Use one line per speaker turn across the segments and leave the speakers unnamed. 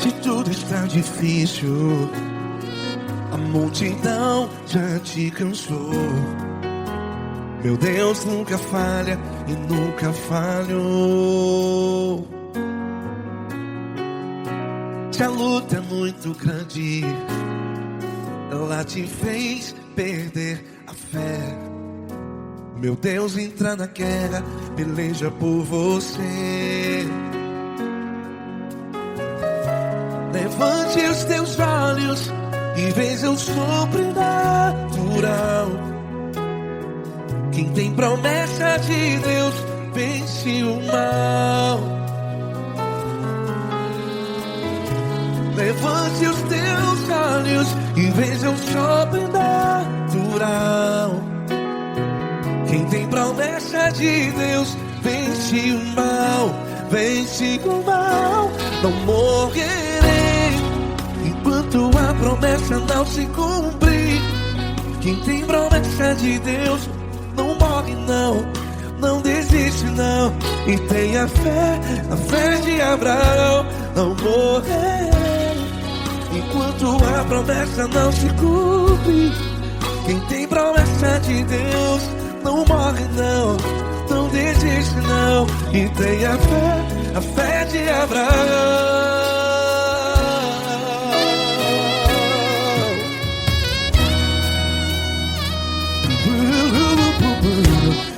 Se tudo está difícil, a multidão já te cansou. Meu Deus nunca falha e nunca falhou. Se a luta é muito grande, ela te fez perder a fé. Meu Deus entra na guerra, peleja por você. Levante os teus olhos e veja o sobrenatural. Quem tem promessa de Deus vence o mal. Levante os teus olhos e veja o sobrenatural. Quem tem promessa de Deus vence o mal. Vence o mal. Não morrerei enquanto a promessa não se cumprir. Quem tem promessa de Deus não morre não, não desiste não. E tenha fé, a fé de Abraão. Não morrerei enquanto a promessa não se cumpre. Quem tem promessa de Deus não morre não, não desiste não. E tenha fé, a fé de Abraão.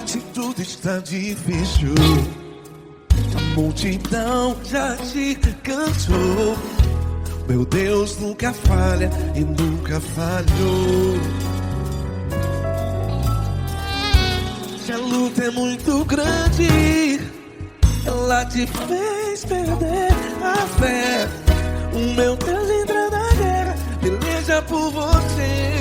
Se tudo está difícil, a multidão já te cansou. Meu Deus nunca falha e nunca falhou. Se a luta é muito grande, ela te fez perder a fé. O meu Deus entra na guerra, peleja por você.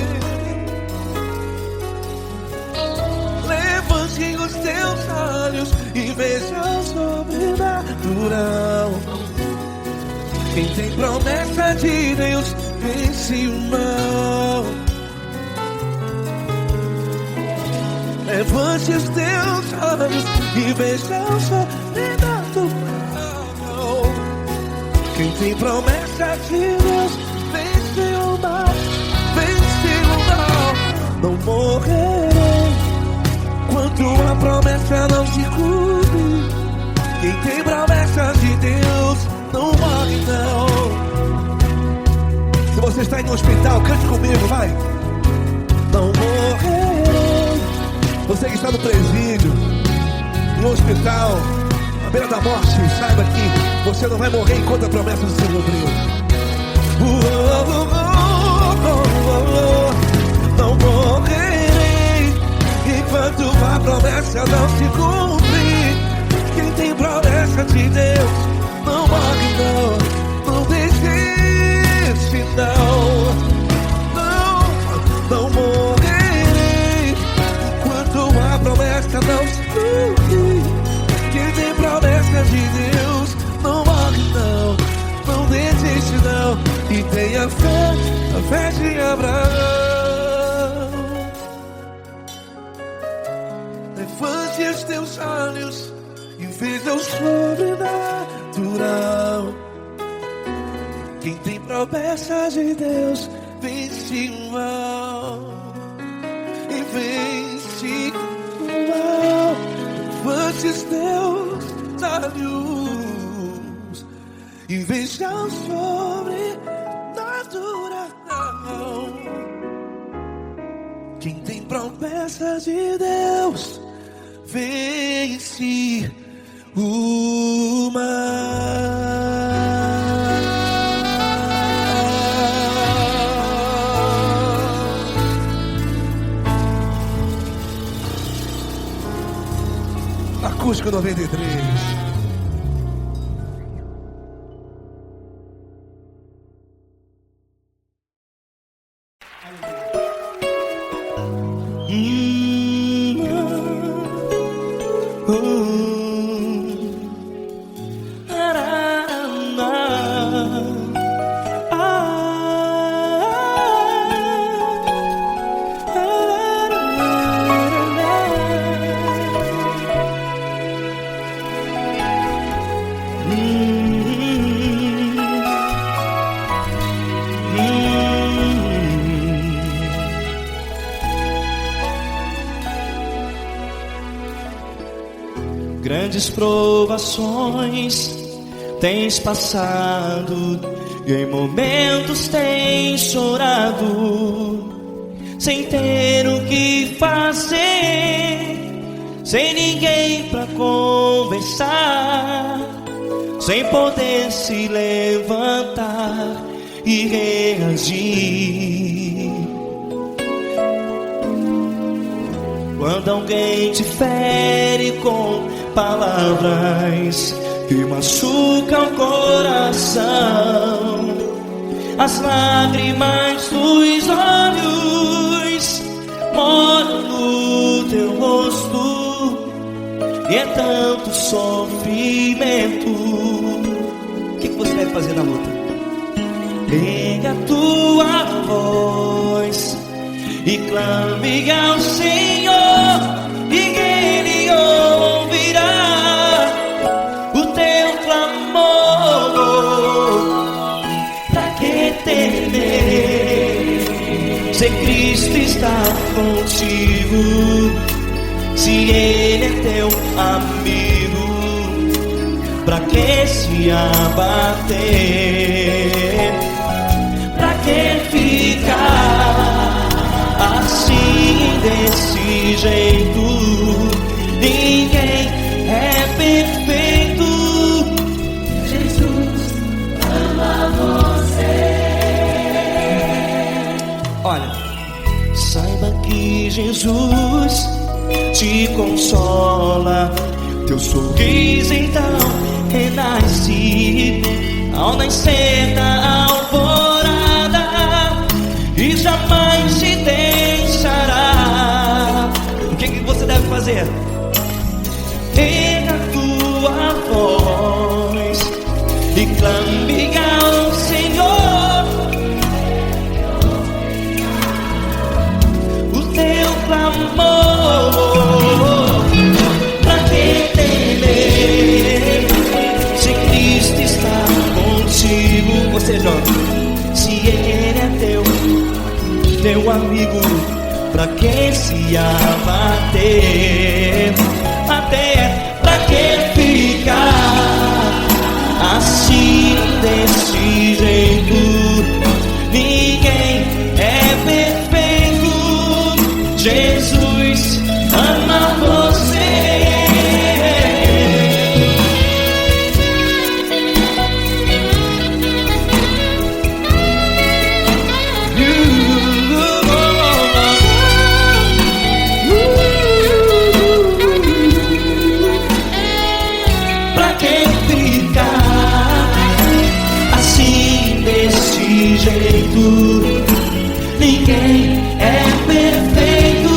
Levante os teus olhos e veja o sobrenatural. Quem tem promessa de Deus vence o mal. Levante os teus olhos e veja o sobrenatural. Quem tem promessa de Deus vence o mal. Vence o mal. Não morrerei enquanto a promessa não se cumpre. Quem tem promessa de Deus não morre não. Se você está aí no hospital, cante comigo, vai. Não morrerei. Você que está no presídio, no hospital, à beira da morte, saiba que você não vai morrer enquanto a promessa não se cumpriu. Não morrerei enquanto a promessa não se cumprir. Quem tem promessa de Deus não morre não, não desiste não. Não morrerei enquanto a promessa não se cumprir. Quem tem promessa de Deus não morre não, não desiste não. E tenha fé, a fé de Abraão. Levante os teus olhos e veja o sobrenatural. Quem tem promessa de Deus vence o mal. E vence o mal. Levante os teus olhos e veja o sobrenatural. Quem tem promessa de Deus vence o mal. Acústico 93.
grandes provações tens passado, e em momentos tens chorado, sem ter o que fazer, sem ninguém pra conversar, sem poder se levantar e reagir. Quando alguém te fere com palavras que machucam o coração, as lágrimas dos olhos moram no teu rosto, e é tanto sofrimento. O que você deve fazer na luta? Pega a tua voz e clame ao Senhor, e Ele ouvirá o teu clamor. Pra que temer, se Cristo está contigo, se Ele é teu amigo? Pra que se abater? Pra que ficar assim, desse jeito? Ninguém é perfeito. Jesus ama você. Olha, saiba que Jesus te consola, teu sorriso então renasce ao nascer da alvorada, e jamais te deixará. O que você deve fazer? Pega a tua voz e clame ao Senhor, o teu clamor. Pra que temer, se Cristo está contigo? Você jovem, se Ele é teu amigo, pra que se abater? Até pra que ficar assim, desse jeito? Ninguém é perfeito. Jesus ama você. Ninguém é perfeito.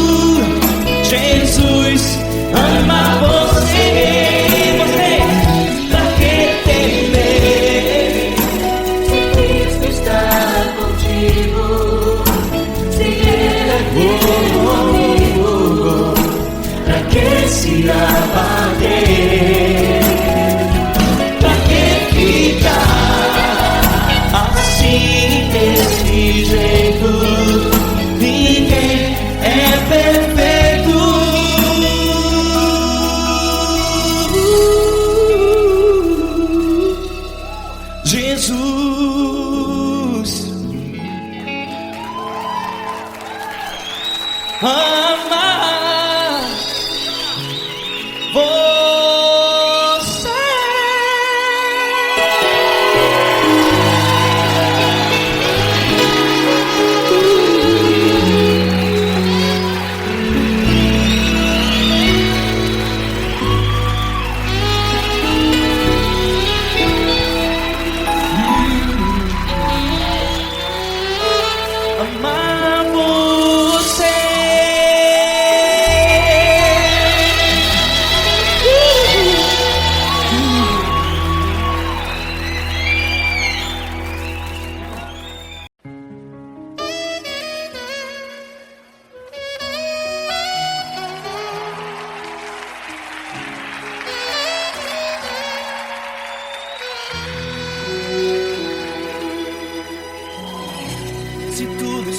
Jesus ama você. Você, pra que temer, se Cristo está contigo, se Ele é teu amigo? Pra que se abater? Pra que ficar assim, desse jeito? Ninguém é perfeito. Jesus ama você.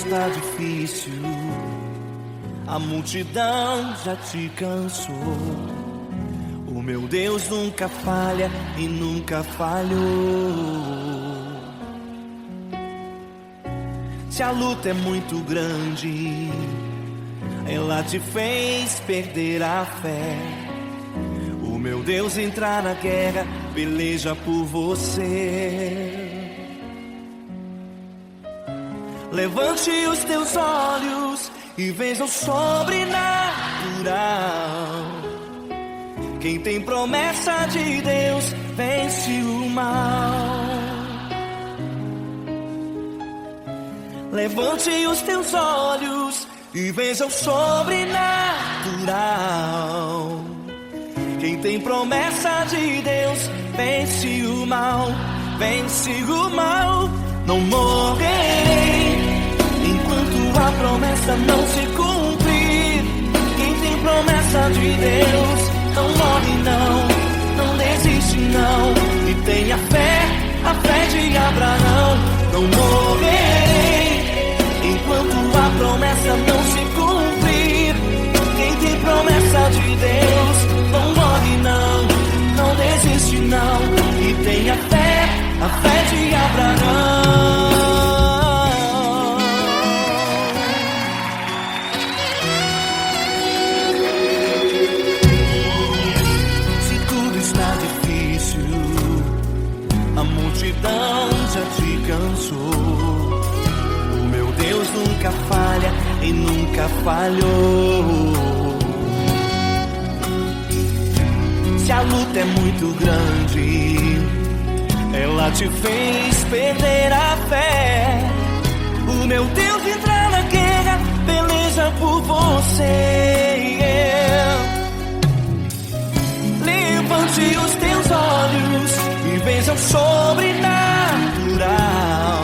Está difícil, a multidão já te cansou. O meu Deus nunca falha e nunca falhou. Se a luta é muito grande, ela te fez perder a fé. O meu Deus entrar na guerra, peleja por você. Levante os teus olhos e veja o sobrenatural. Quem tem promessa de Deus vence o mal. Levante os teus olhos e veja o sobrenatural. Quem tem promessa de Deus vence o mal, vence o mal. Não morrerei enquanto a promessa não se cumprir. Quem tem promessa de Deus não morre não, não desiste não. E tenha fé, a fé de Abraão. Não morrerei enquanto a promessa não se cumprir. Quem tem promessa de Deus não morre não, não desiste não. E tenha fé, a fé de Abraão. Se tudo está difícil, a multidão já te cansou. O meu Deus nunca falha e nunca falhou. Se a luta é muito grande, ela te fez perder a fé. O meu Deus entrar na guerra, peleja por você. Levante os teus olhos e veja o sobrenatural.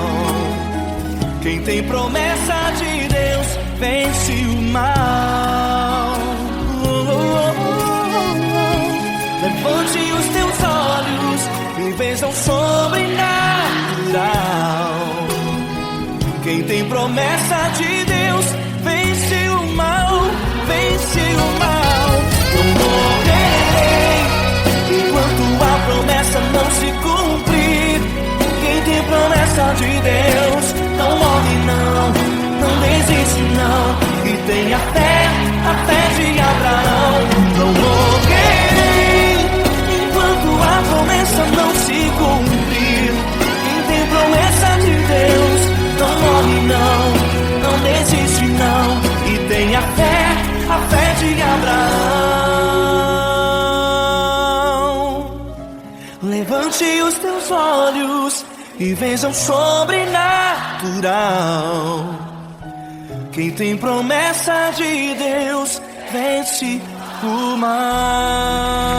Quem tem promessa de Deus vence o mal. Levante os teus olhos e veja o sobrenatural. Quem tem promessa de Deus vence o mal, vence o mal. Não morrerei enquanto a promessa não se cumprir. Quem tem promessa de Deus não morre não, não desiste não. E tenha fé, a fé de Abraão. Não morrerei enquanto a promessa não se cumprir. Quem tem promessa de Deus não morre não, não desiste não. E tenha fé, a fé de Abraão. Levante os teus olhos e veja o sobrenatural. Quem tem promessa de Deus vence o mal.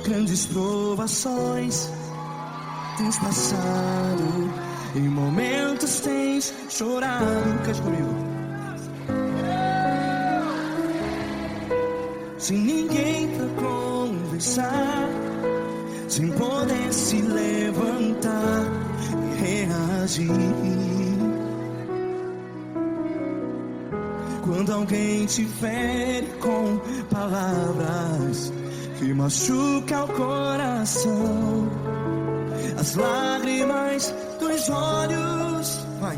Grandes provações tens passado, em momentos tens chorado. Cante comigo. Sem ninguém pra conversar, sem poder se levantar e reagir. Quando alguém te fere com palavras que machuca o coração, as lágrimas dos olhos, vai.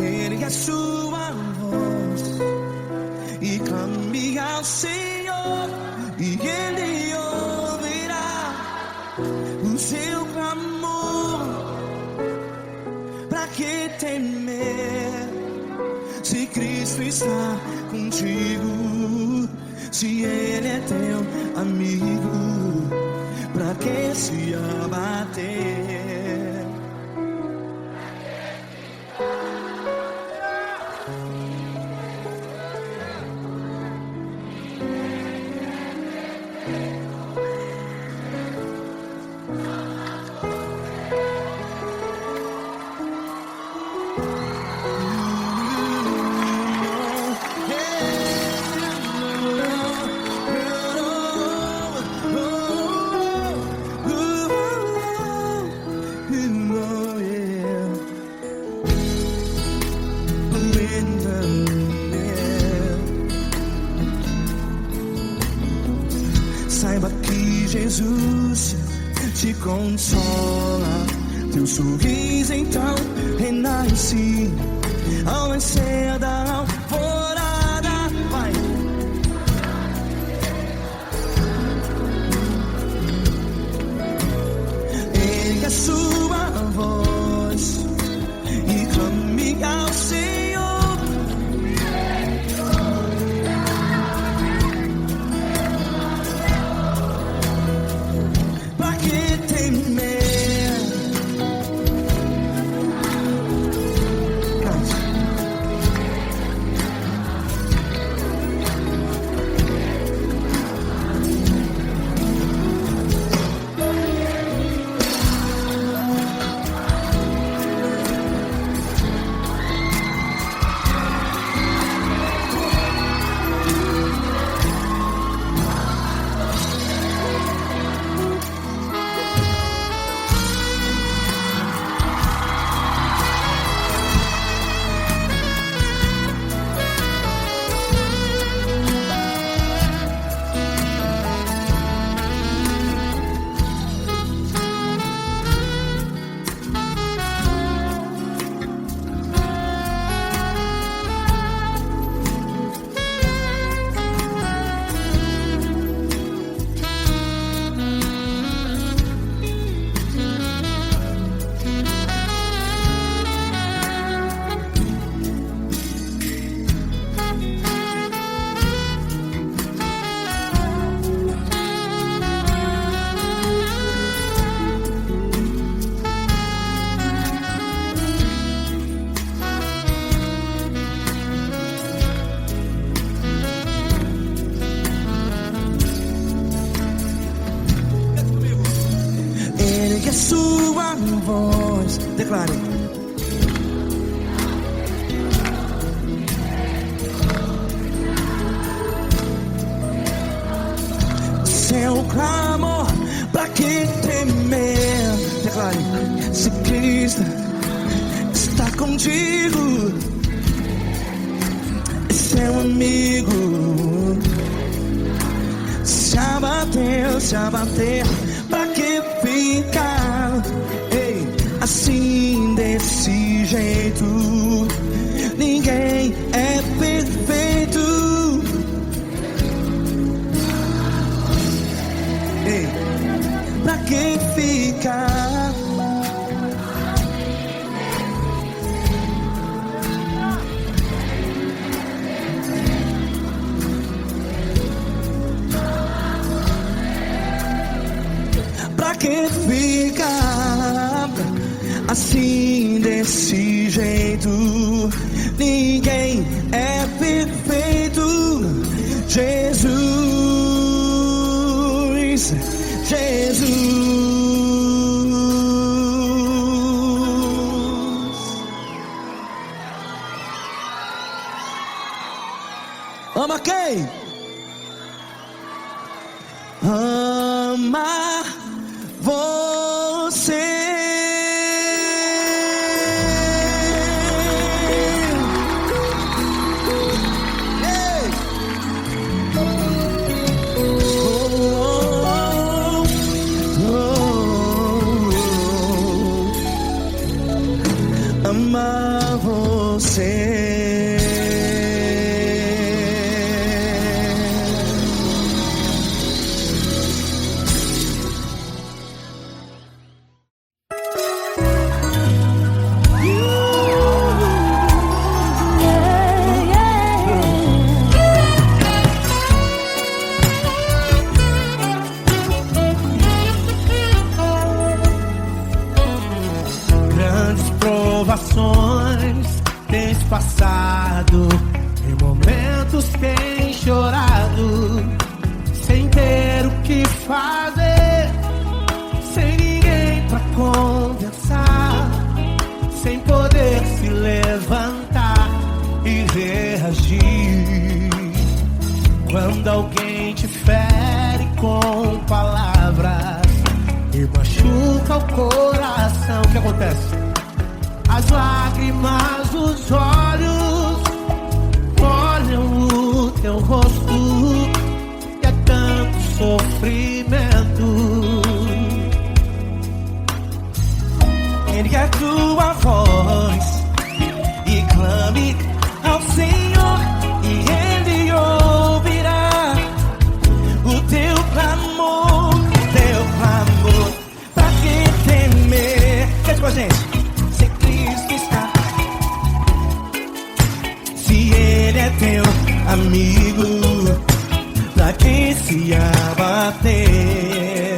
Ergue a sua voz e clame ao Senhor, e Ele ouvirá. que temer? Se Cristo está contigo, se Ele é teu amigo, pra que se abater? Saiba que Jesus te consola, teu sorriso então renasce ao nascer da alvorada. Vai. Ergue a sua voz e clame ao Senhor. Pra que temer? Ergue a sua voz, declare. Seu clamor, pra que temer? Declare. Se Cristo está contigo, é seu amigo. Se abater, pra que ficar, ei, assim desse jeito? Ninguém é perfeito. Ei, pra que ficar? Pra que ficar assim desse jeito? Ninguém é perfeito. Jesus, Jesus. Ama quem? Ama você. Ei. Ama você. You
provações tens passado, em momentos tens chorado, sem ter o que fazer, sem ninguém pra conversar, sem poder se levantar e reagir. Quando alguém te fere com palavras e machuca o coração, o que acontece? As lágrimas dos olhos molham o teu rosto e é tanto sofrimento.
Ergue a tua voz e clame ao Senhor, e Ele ouvirá o teu clamor, pra que temer? Cante com a gente. Se Cristo está, se Ele é teu amigo, pra que se abater?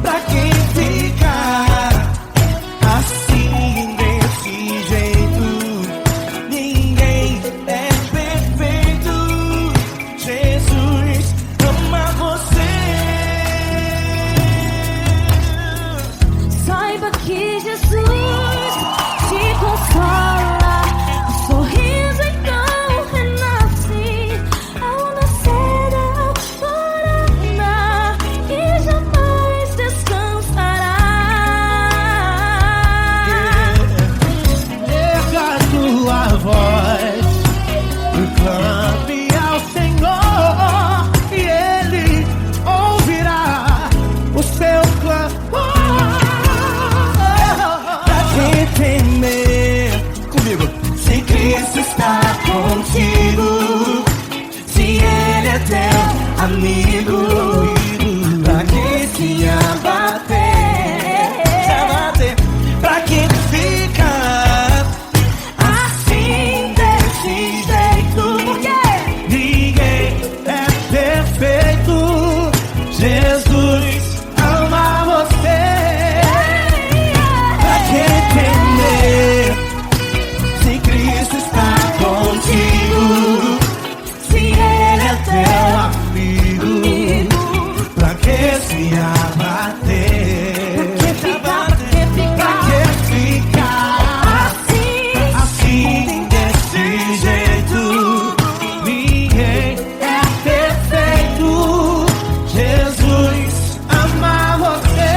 Pra que ficar assim desse jeito? Ninguém é perfeito. Jesus ama você.
Saiba que Jesus te consola, o sorriso então renasce ao nascer, ao chorar, e jamais descansará.
Erga a tua voz e clame ao Senhor, e Ele ouvirá o seu clamor.
Pra que temer? Comigo. Se Cristo está contigo, se Ele é teu amigo, pra que se abater? Pra que ficar assim desse jeito?
Porque
Ninguém é perfeito. Jesus ama você.
Pra que temer? Se Cristo está contigo, se Ele é teu
Amigo, pra que se abater? Pra que ficar assim desse jeito? Ninguém é perfeito. Jesus ama você.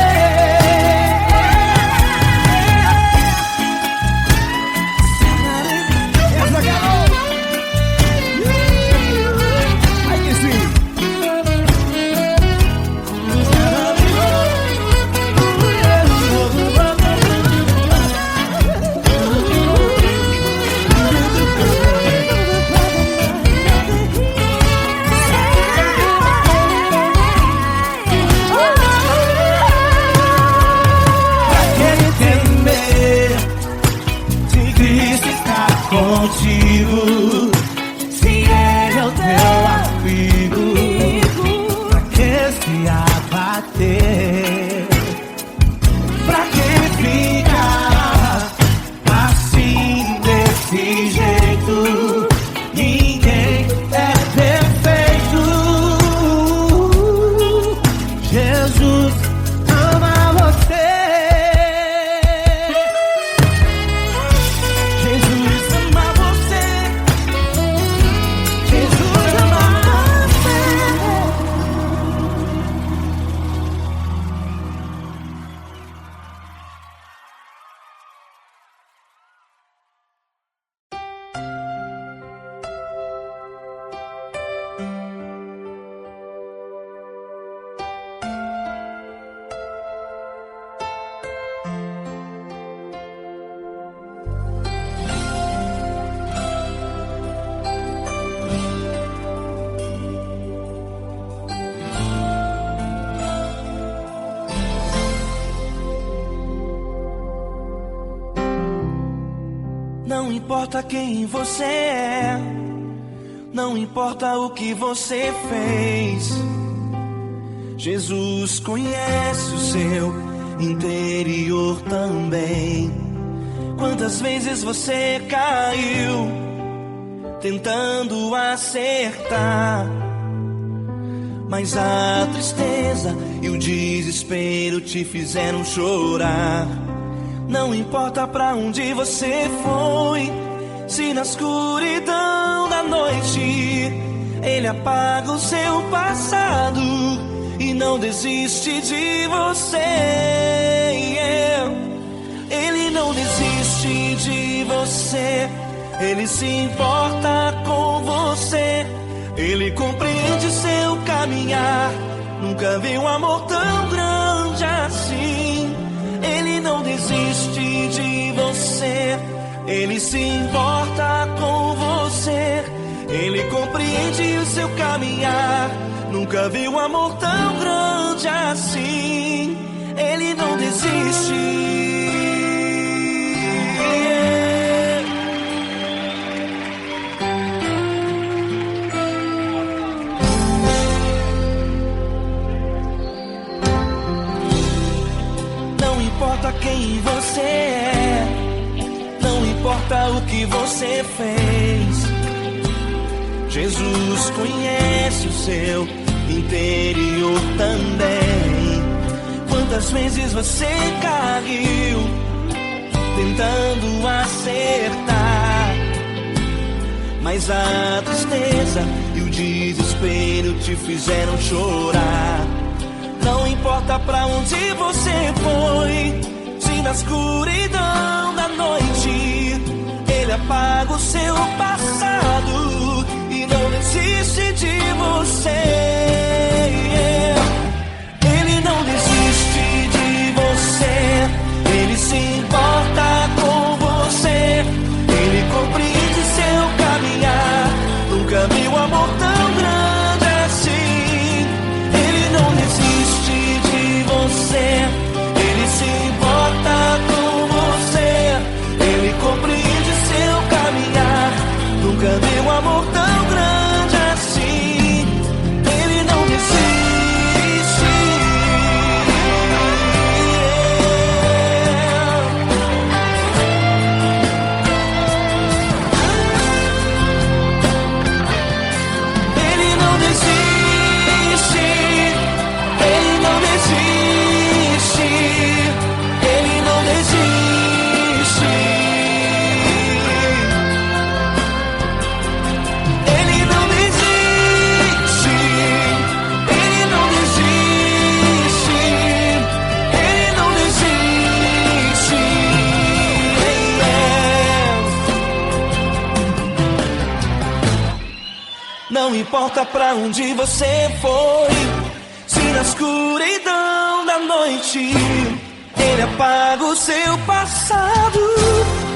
Essa garota. Aí que sim. Pra que temer? Se Cristo está contigo, se Ele é o teu amigo, pra que se abater? Pra que ficar assim desse jeito? Ninguém é perfeito. Jesus ama você.
Jesus ama você. Jesus ama Não importa quem você é, não importa o que você fez, Jesus conhece o seu interior também. Quantas vezes você caiu tentando acertar, mas a tristeza e o desespero te fizeram chorar. Não importa pra onde você foi, se na escuridão da noite Ele apaga o seu passado e não desiste de você. Ele não desiste de você, Ele se importa com você, Ele compreende seu caminhar. Nunca vi um amor tão grande assim. Ele não desiste de você, Ele se importa com você, Ele compreende o seu caminhar. Nunca vi um amor tão grande assim. Ele não desiste. Não importa quem você é, não importa o que você fez, Jesus conhece o seu interior também. Quantas vezes você caiu tentando acertar, mas a tristeza e o desespero te fizeram chorar. Não importa pra onde você foi, se na escuridão da noite Ele apaga o seu passado e não desiste de você. Ele não desiste de você, Ele se importa com você, Ele compreende seu caminhar. Nunca vi um amor tão grande assim. Ele não desiste de você, Ele se importa com você, Ele compreende seu caminhar. Nunca vi um amor tão grande assim. Ele não desiste. Ele não desiste. Ele não desiste. Ele não desiste. Ele não desiste. Ele não desiste. Ele não desiste. Não importa pra onde você foi, se na escuridão da noite Ele apaga o seu passado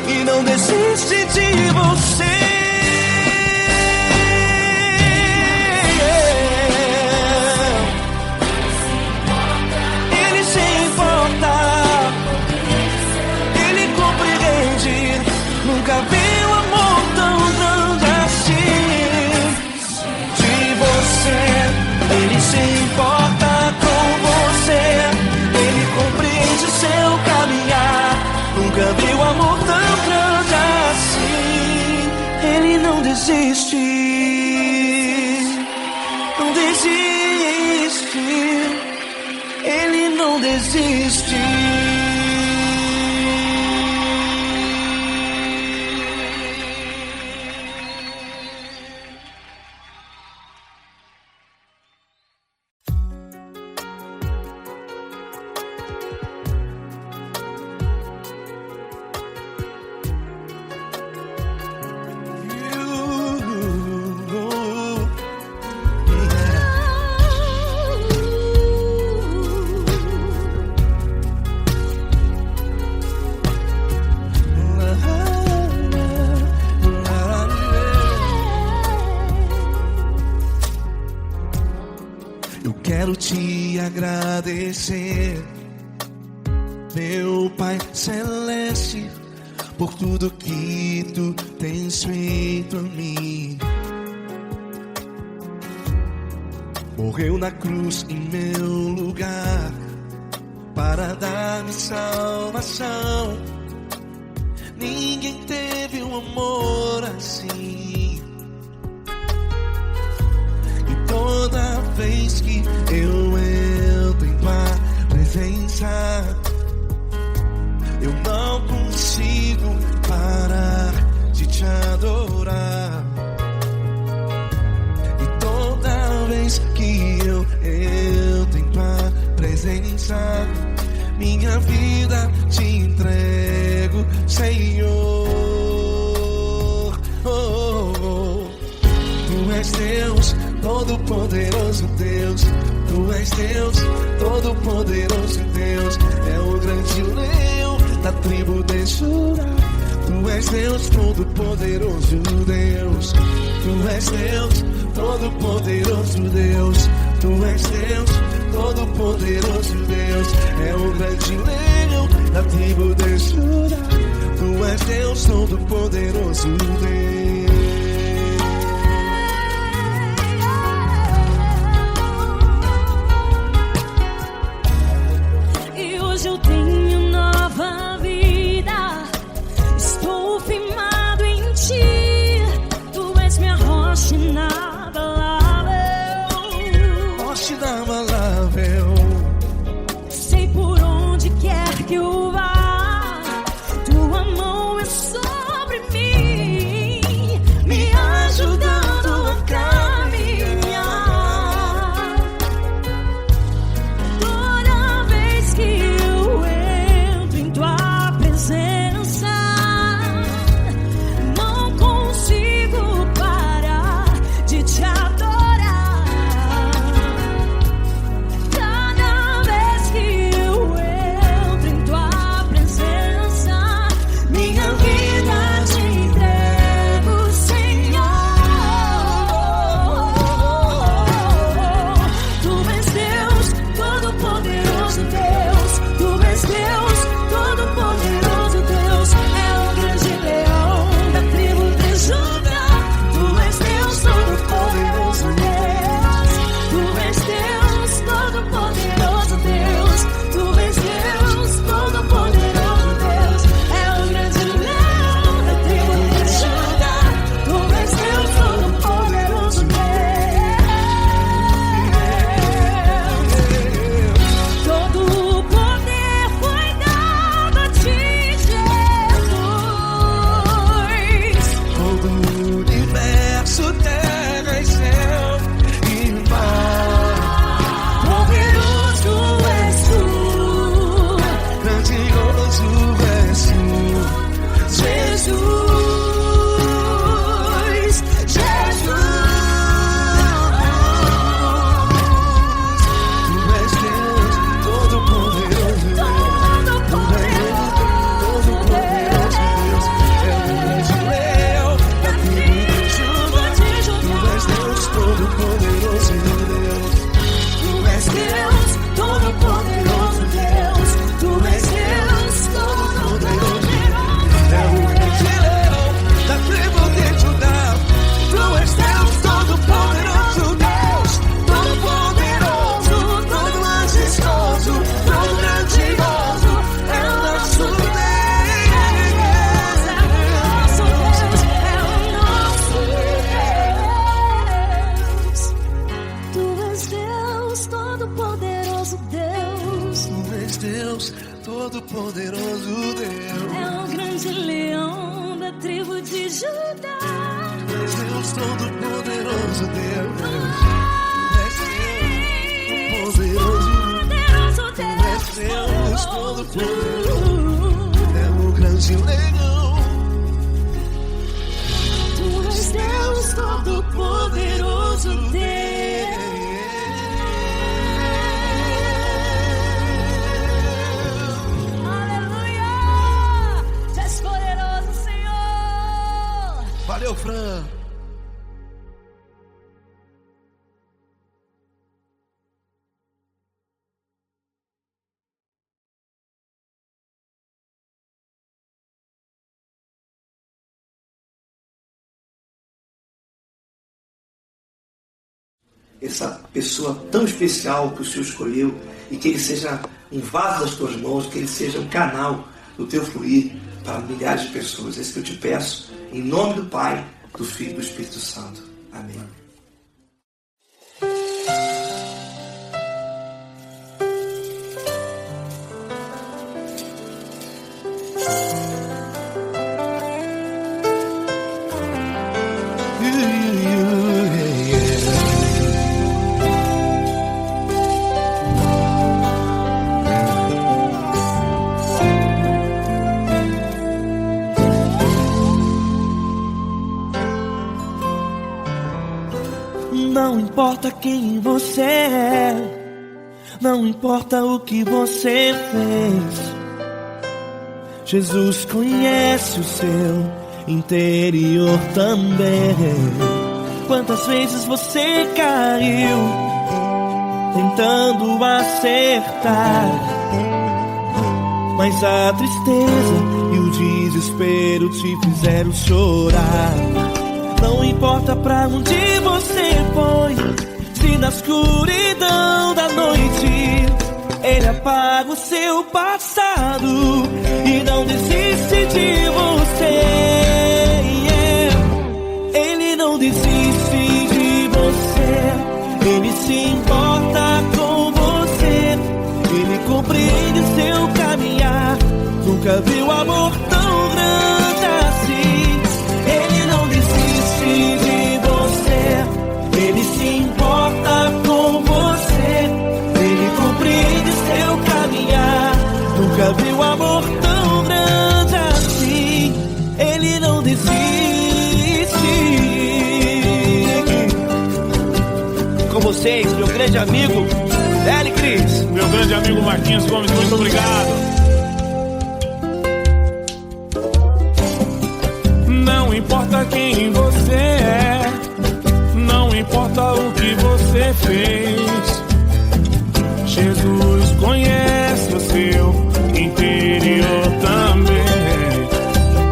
e não desiste de você. Ele se importa, Ele compreende. Nunca vi um amor tão grande assim. De você, Ele se importa com você, Ele compreende seu caminhar. Nunca vi um amor tão grande assim. Ele não desiste, não desiste. Ele não desiste. Eu quero te agradecer, meu Pai Celeste, por tudo que tu tens feito a mim. Morreu na cruz em meu lugar para dar-me salvação.
amor assim. E toda vez que eu entro em tua presença, eu não consigo parar de te adorar. E toda vez que eu entro em tua presença, minha vida te entrego, Senhor. Oh, oh, oh. Tu és Deus, Todo-Poderoso Deus. Tu és Deus, Todo-Poderoso Deus. É o grande leão da tribo de Judá. Tu és Deus, Todo-Poderoso Deus. Tu és Deus, Todo-Poderoso Deus. Tu és Deus, Todo-Poderoso Deus. É o grande leão da tribo de Judá. Tu és Deus, Todo-Poderoso Deus.
E hoje eu tenho nova vida. Estou firmado em ti. Tu és minha rocha inabalável.
Rocha inabalável.
Sei por onde quer que eu vá, tua mão é sobre mim, me ajudando a caminhar. Toda vez que eu entro em tua presença, não consigo parar de te adorar. Cada vez que eu entro em tua presença, minha vida te entrego, Senhor. Tu és Deus, Todo-Poderoso Deus. Tu és Deus, Todo-Poderoso Deus. É o grande leão da tribo de Judá. Tu és Deus, Todo-Poderoso Deus. Tu és Deus, Todo-Poderoso Deus. Tu és Deus, Todo-Poderoso Deus. É o grande leão da tribo de Judá. Tu és Deus, Todo-Poderoso Deus. Todo o poder foi dado a ti, Jesus.
Todo o universo, terra e céu e mar.
Poderoso és tu,
Grandioso és tu,
Jesus. Jesus.
Tu és Deus, Todo-Poderoso Deus. Tu és Deus, Todo-Poderoso Deus. É o grande leão da tribo de Judá. Tu és Deus, Todo-Poderoso Deus.
Tu és Deus, Todo-Poderoso Deus. Tu és Deus, Todo-Poderoso Deus.
É o grande leão da tribo de Judá. Tu és Deus, Todo-Poderoso Deus. Todo-Poderoso, todo majestoso, todo grandioso. É o nosso Deus.
Tu és Deus, Todo-Poderoso Deus.
Tu és Deus, Todo-Poderoso Deus.
É o grande leão da tribo de Judá.
Tu és Deus, Todo-Poderoso Deus. Tu és Deus, Todo-Poderoso.
Poderoso
Tu és Deus, Todo-Poderoso. É o grande leão.
Tu és Deus, Todo-Poderoso Deus. Aleluia! Tu és poderoso, Senhor.
Valeu, Fran.
essa pessoa tão especial que o Senhor escolheu, e que ele seja um vaso das tuas mãos, que ele seja um canal do teu fluir, para milhares de pessoas. É isso que eu te peço, em nome do Pai, do Filho e do Espírito Santo. Amém.
Não importa quem você é, não importa o que você fez, Jesus conhece o seu interior também. Quantas vezes você caiu tentando acertar, mas a tristeza e o desespero te fizeram chorar. Não importa pra onde você foi, se na escuridão da noite Ele apaga o seu passado e não desiste de você. Ele não desiste de você, Ele se importa com você, Ele compreende seu caminhar. Nunca viu amor tão grande assim. Ele não desiste de você, Ele se importa com você, Ele compreende seu caminhar. Nunca viu amor tão grande assim. Ele não desiste. Com vocês, meu grande amigo L. Cris.
Meu grande amigo Marquinhos Gomes, muito obrigado. Não importa quem você é, não importa o que você fez, Jesus conhece o seu interior também.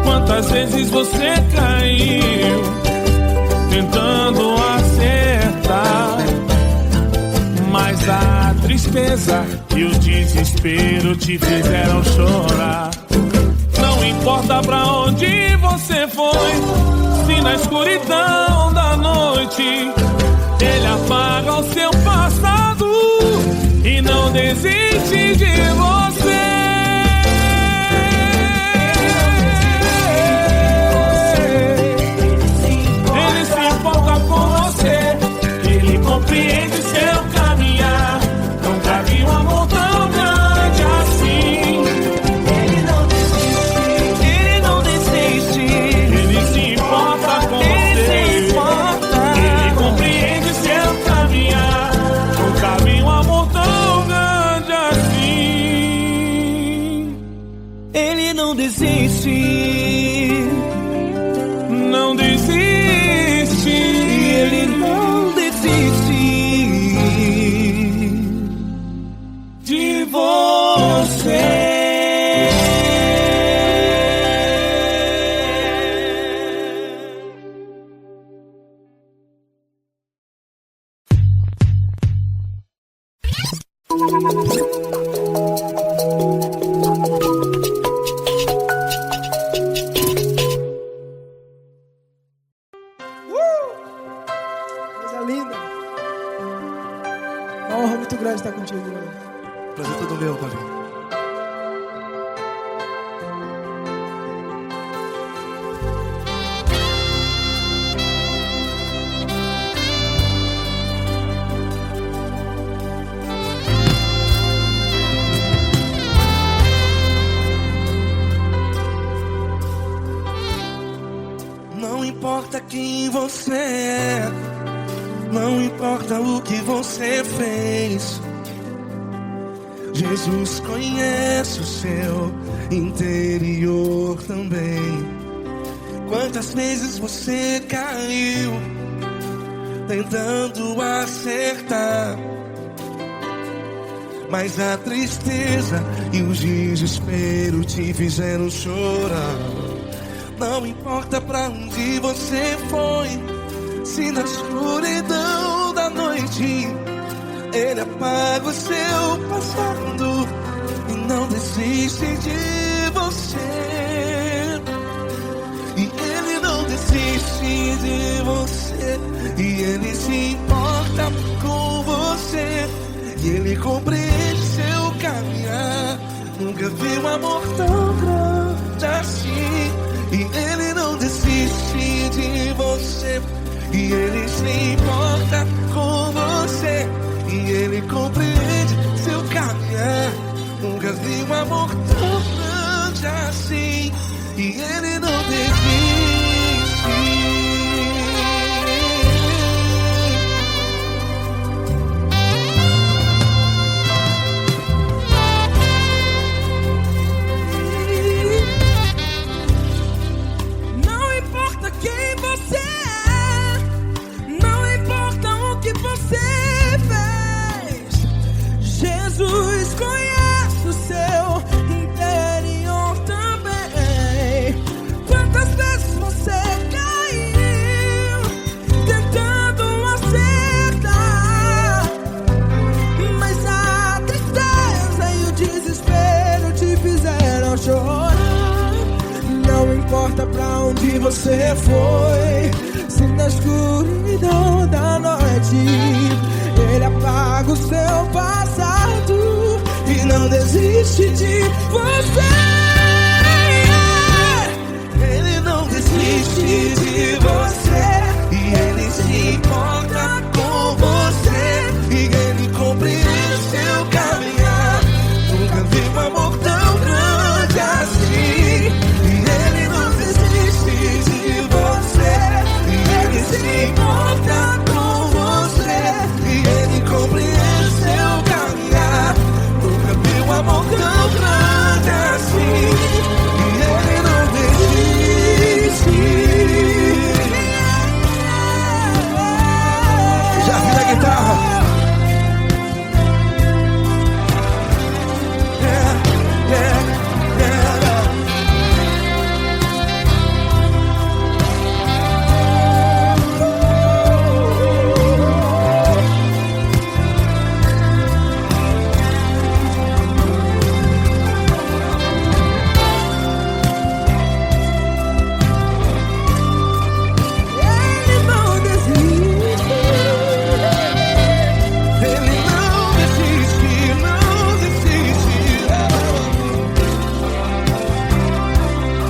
Quantas vezes você caiu tentando acertar, mas a tristeza e o desespero te fizeram chorar. Não importa pra onde você foi, se na escuridão da noite Ele apaga o seu passado e não desiste de você. Ele se importa com você, Ele compreende seu caminhar. Nunca vi um amor tão grande assim.
Ele não desiste, Ele não desiste.
Ele se importa com
Ele se
você,
importa.
Ele compreende seu caminhar. Nunca vi um amor tão grande assim.
Ele não desiste,
Não desiste.
Ele não desiste
De você.
Coisa linda. Uma honra muito grande estar contigo, mano.
Prazer todo meu, Paulinho.
Não importa quem você é, não importa o que você fez, Jesus conhece o seu interior também. Quantas vezes você caiu tentando acertar, mas a tristeza e o desespero te fizeram chorar. Não importa pra onde você foi, se na escuridão da noite Ele apaga o seu passado e não desiste de você.
desiste de você. E Ele se importa com você. E Ele compreende seu caminhar. Nunca vi um amor tão grande assim. E Ele não desiste de você. E Ele se importa com você. E Ele compreende seu caminhar. Nunca vi um amor tão grande assim. E Ele não desiste.
Não importa quem você é, não importa o que você fez, Jesus conhece o seu interior também. Quantas vezes você caiu tentando acertar, mas a tristeza e o desespero te fizeram chorar. Não importa pra onde você foi, se na escuridão da noite Ele apaga o seu passado e não desiste de você.
Ele não desiste de você. E Ele se importa com você. E Ele compreende seu caminhar. Nunca vi um amor tão grande assim. E Ele não desiste de você. E Ele se importa com você. E Ele compreende seu caminhar. Nunca vi um amor tão grande assim. E Ele não desiste. Já vi a guitarra. Yeah, yeah, yeah.
Ele não desiste.
Ele não desiste, não desiste.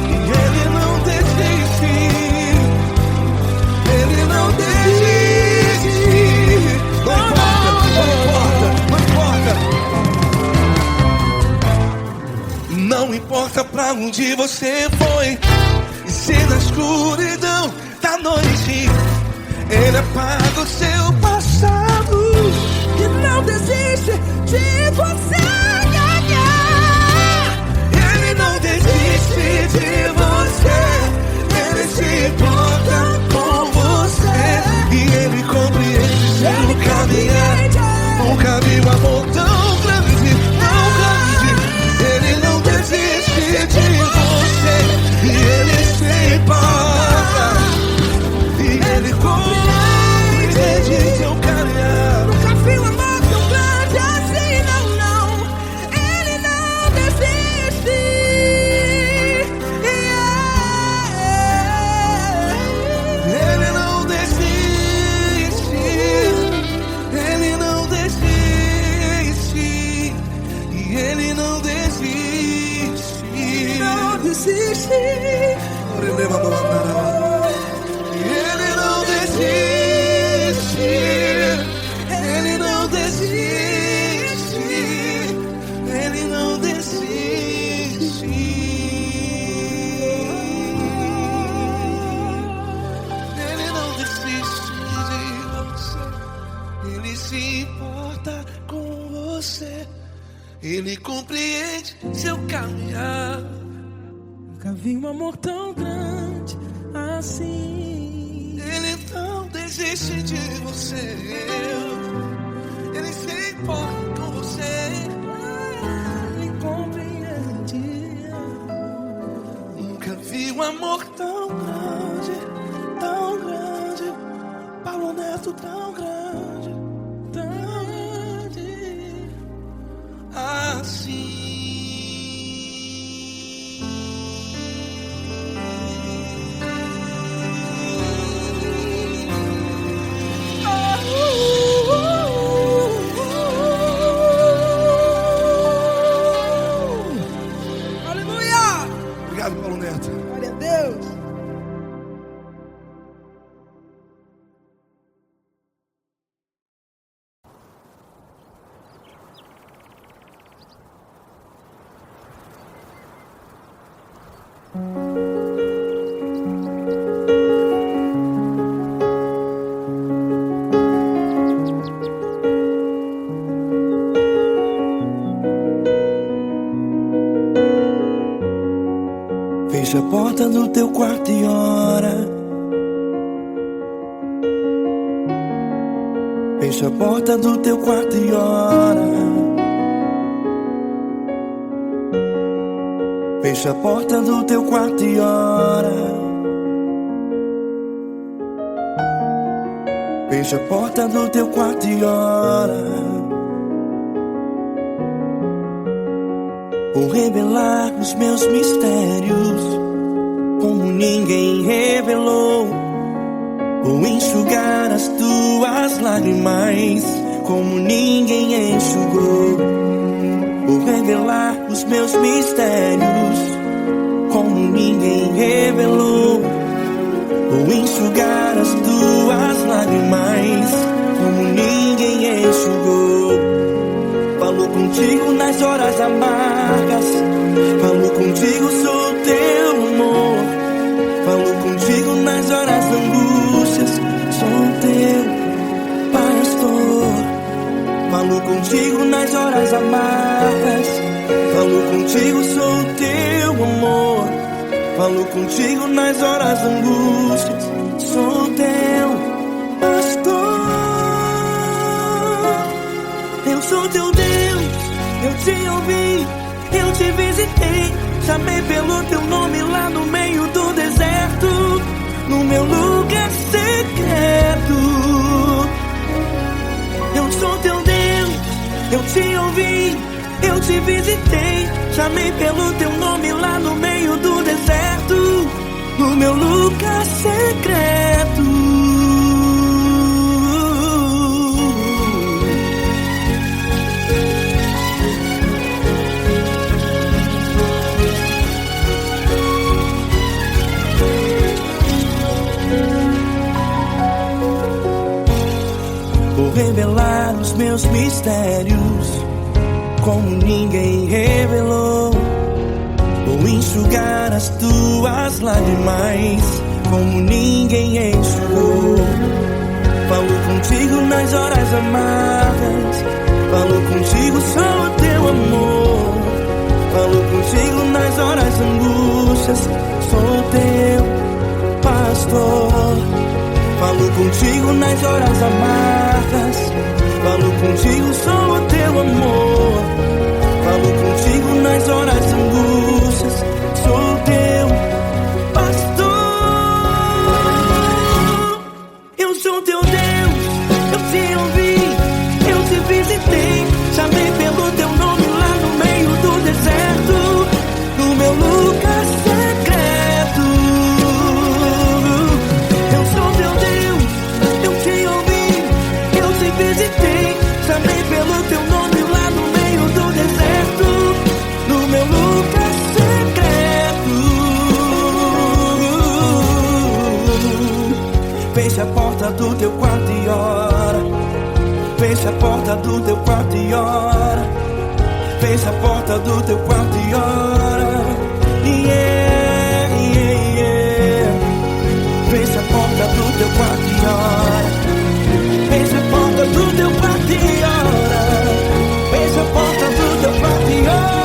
E Ele não desiste. Ele não desiste. Não importa, não importa, não importa. Não importa pra onde você foi. E se na escuridão da noite Ele apaga o seu passado.
E não desiste de você ganhar.
Ele não desiste de você. Ele se importa com você. E Ele compreende seu caminhar. Nunca vi um amor tão grande, tão grande. Ele não desiste de você. E Ele se importa. E Ele compreende seu caminhar.
Nunca vi um amor tão grande assim, não, não. Ele não desiste.
Ele não desiste. Ele não desiste. E Ele não desiste.
Não desiste.
Ele não desiste. Ele não desiste. Ele não desiste. Ele não desiste de você. Ele se importa com você. Ele compreende seu caminhar.
Nunca vi um amor tão grande assim.
Ele não desiste de você. Ele se importa com você.
Ele compreende.
Nunca vi um amor tão grande, tão grande. Paulo Neto tão grande, tão grande assim.
quarto e ora. Fecha a porta do teu quarto e ora. Fecha a porta do teu quarto e ora. Fecha a porta do teu quarto e ora. Vou revelar os meus mistérios como ninguém revelou. Vou enxugar as tuas lágrimas como ninguém enxugou. Vou revelar os meus mistérios como ninguém revelou. Vou enxugar as tuas lágrimas como ninguém enxugou. Falo contigo nas horas amargas, falo contigo, sou teu amor. Falo contigo nas horas da angústias, sou teu pastor. Falo contigo nas horas amargas, falo contigo, sou teu amor. Falo contigo nas horas da angústias, sou teu pastor. Eu sou teu Deus, eu te ouvi, eu te visitei. Chamei pelo teu nome lá no meio do deserto, no meu lugar secreto. Eu sou teu Deus, eu te ouvi, eu te visitei. Chamei pelo teu nome lá no meio do deserto, no meu lugar secreto. Vou revelar os meus mistérios como ninguém revelou. Vou enxugar as tuas lágrimas como ninguém enxugou. Falo contigo nas horas amargas, falo contigo, sou teu amor. Falo contigo nas horas angústias, sou teu pastor. Falo contigo nas horas amargas, falo contigo, sou teu amor. Falo contigo nas horas angústias, sou teu pastor. Eu sou teu Deus, eu te ouvi, eu te visitei. Chamei pelo teu nome lá no meio do deserto, no meu lugar secreto. Eu sou teu Deus, eu te ouvi, eu te visitei. Chamei pelo teu nome lá no meio do deserto, no meu lugar secreto. Fecha a porta do teu quarto e ora. Fecha a porta do teu quarto e ora. Fecha a porta do teu quarto e ora. Yeah, yeah, yeah. Fecha a porta do teu quarto e ora. Fecha a porta do teu quarto e ora. Fecha a porta do teu quarto e ora.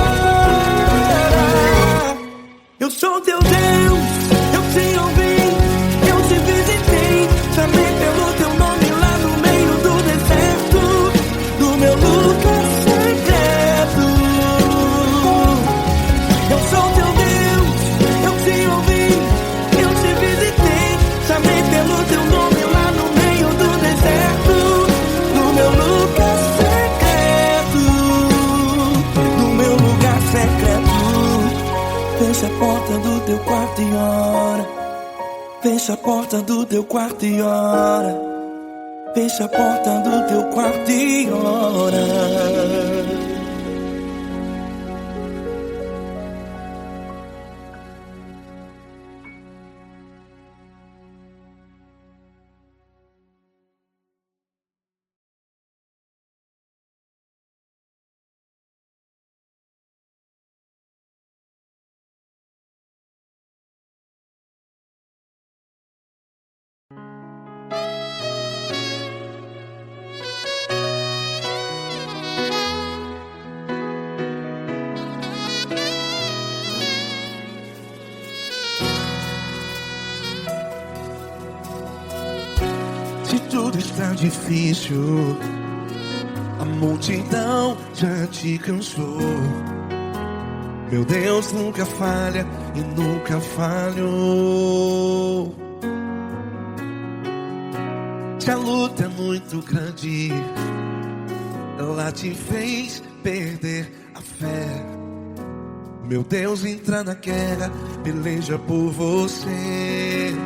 Eu sou teu Deus, eu te ouvi, eu te visitei. Chamei pelo teu nome lá no meio do deserto, do meu lugar secreto. Eu sou teu Deus, eu te ouvi, eu te visitei. Chamei pelo teu nome lá no meio do deserto, no meu lugar secreto, no meu lugar secreto. Fecha a porta do teu quarto e ora. Fecha a porta do teu quarto e ora. Fecha a porta do teu quarto e ora.
Se tudo está difícil, a multidão já te cansou. Meu Deus nunca falha e nunca falhou. Se a luta é muito grande, ela te fez perder a fé. Meu Deus entra na guerra, peleja por você.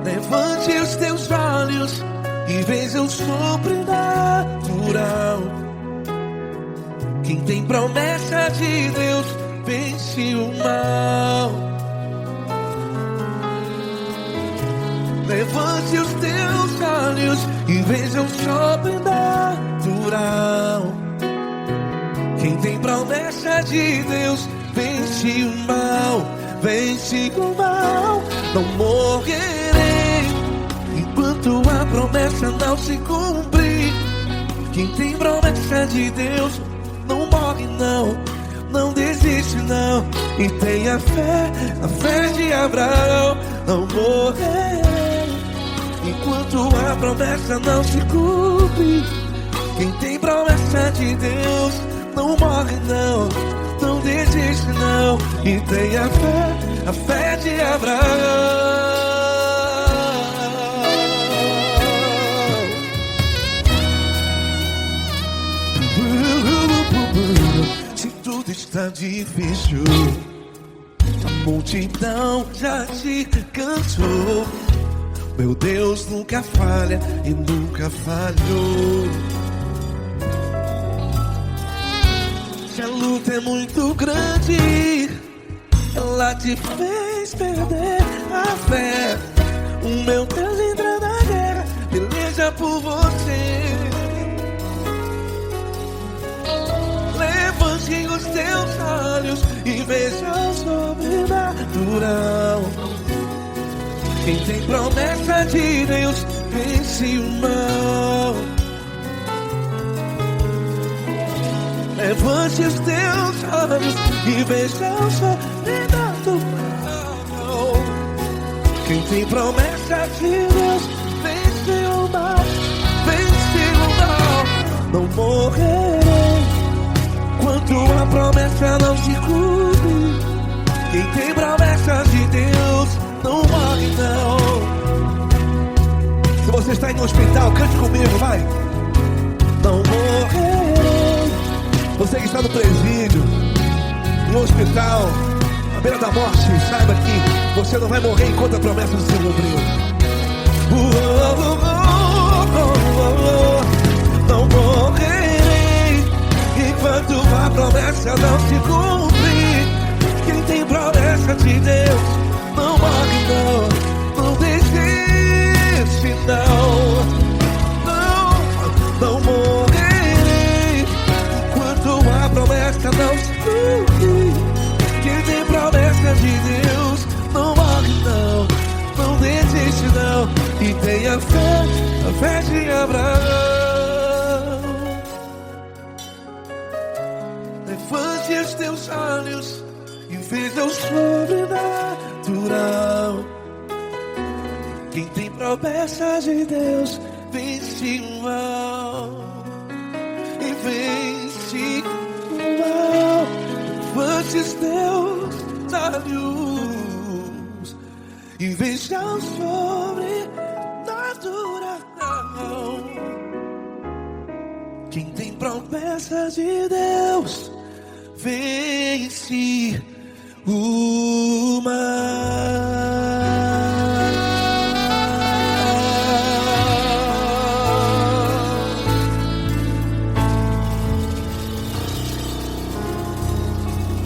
Levante os teus olhos e veja o sobrenatural. Quem tem promessa de Deus vence o mal. Levante os teus olhos e veja o sobrenatural. Quem tem promessa de Deus vence o mal. Vence o mal. Não morrerei enquanto a promessa não se cumprir. Quem tem promessa de Deus não morre não, não desiste não. E tenha fé, a fé de Abraão. Não morrerei enquanto a promessa não se cumpre. Quem tem promessa de Deus não morre não, não desiste não. E tenha fé, a fé de Abraão. Se tudo está difícil, a multidão já te cansou. Meu Deus nunca falha e nunca falhou. Se a luta é muito grande, ela te fez perder a fé. O meu Deus entra na guerra, peleja por você. Levante os teus olhos e veja o sobrenatural. Quem tem promessa de Deus vence o mal. Levante os teus olhos e veja o sobrenatural. Quem tem promessa de Deus vence o mal. Vence o mal. Não morrerei enquanto a promessa não se cumpre. Quem tem promessa de Deus não morre não. Se você está aí no hospital, cante comigo, vai. Não morrerei. Você que está no presídio, no hospital, à beira da morte, saiba que você não vai morrer enquanto a promessa não se cumpriu. Não morrerei enquanto a promessa não se cumprir. Quem tem promessa de Deus não morre não, não desiste não. Não morrerei enquanto a promessa não se cumprir. Quem tem promessa de Deus não morre não, não desiste não. E tenha fé, a fé de Abraão. Levante os teus olhos e veja o sobrenatural. Quem tem promessa de Deus vence o mal. E vence o mal. Levante os teus olhos e veja o sobrenatural. Quem tem promessa de Deus vence o mal.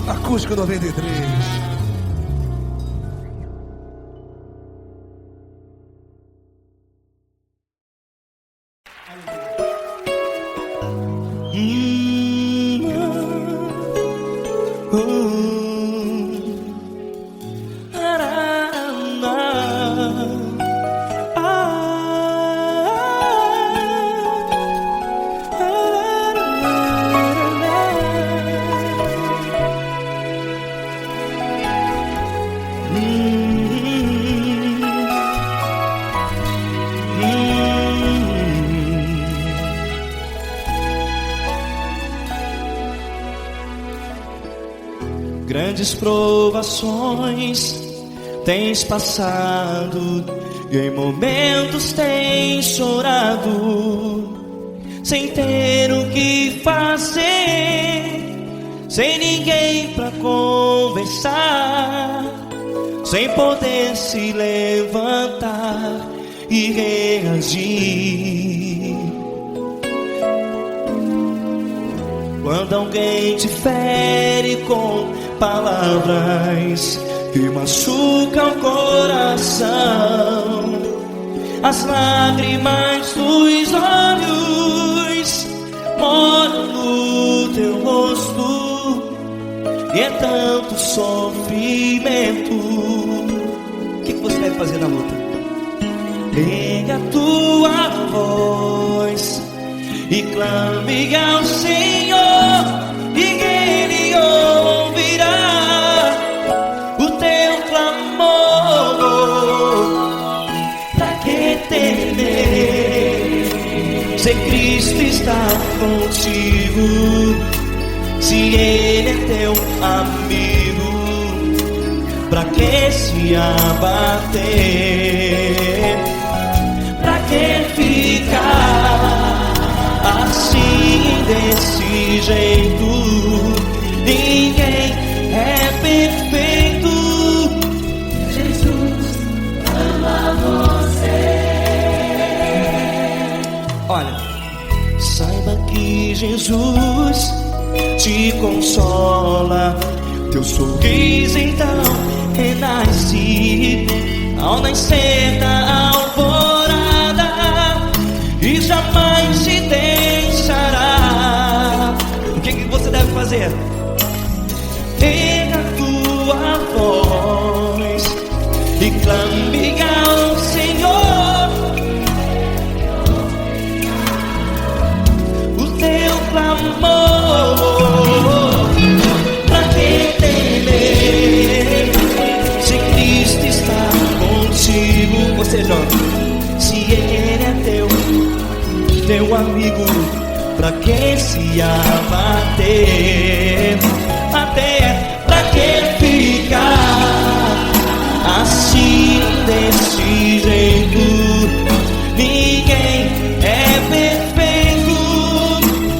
Acústico 93.
grandes provações tens passado, e em momentos tens chorado, sem ter o que fazer, sem ninguém pra conversar, sem poder se levantar e reagir. Quando alguém te fere com palavras que machucam o coração, as lágrimas dos olhos moram no teu rosto, e é tanto sofrimento. O que você deve fazer na luta? Pega a tua voz e clame ao Senhor, e Ele ouvirá o teu clamor. Pra que temer, se Cristo está contigo, se Ele é teu amigo? Pra que se abater? Pra que ficar assim, desse jeito? Ninguém é perfeito.
Jesus ama você.
Olha, saiba que Jesus te consola, teu sorriso então renasce ao nascer da alvorada, e jamais te deixará. O que você deve fazer? Pega a tua voz e clame ao Senhor, o teu clamor. Pra que temer, se Cristo está contigo? Você joga. Se Ele é teu amigo, pra que se abater? Até pra que ficar assim, desse jeito? Ninguém é perfeito.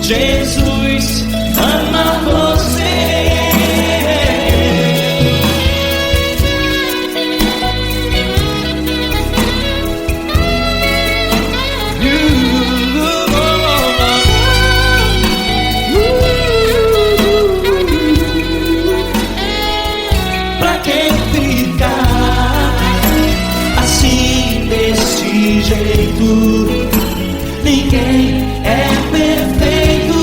Jesus ama você. Pra que ficar assim, desse jeito? Ninguém é perfeito.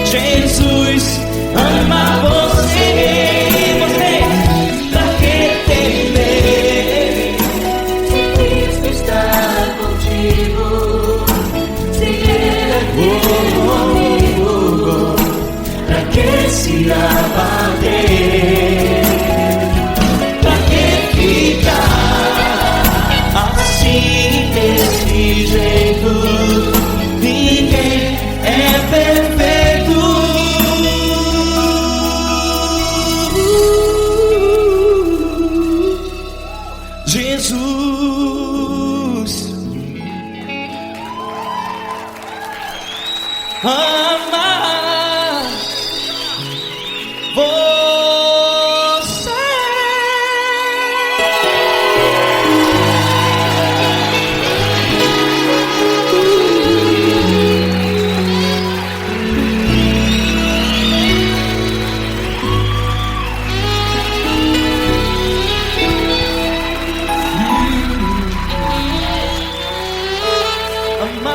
Jesus ama você. Pra que temer,
Se Cristo está contigo, se Ele é teu amigo,
pra que se abater? Pra que ficar assim, desse jeito? Ninguém é perfeito. Jesus ama você. Ama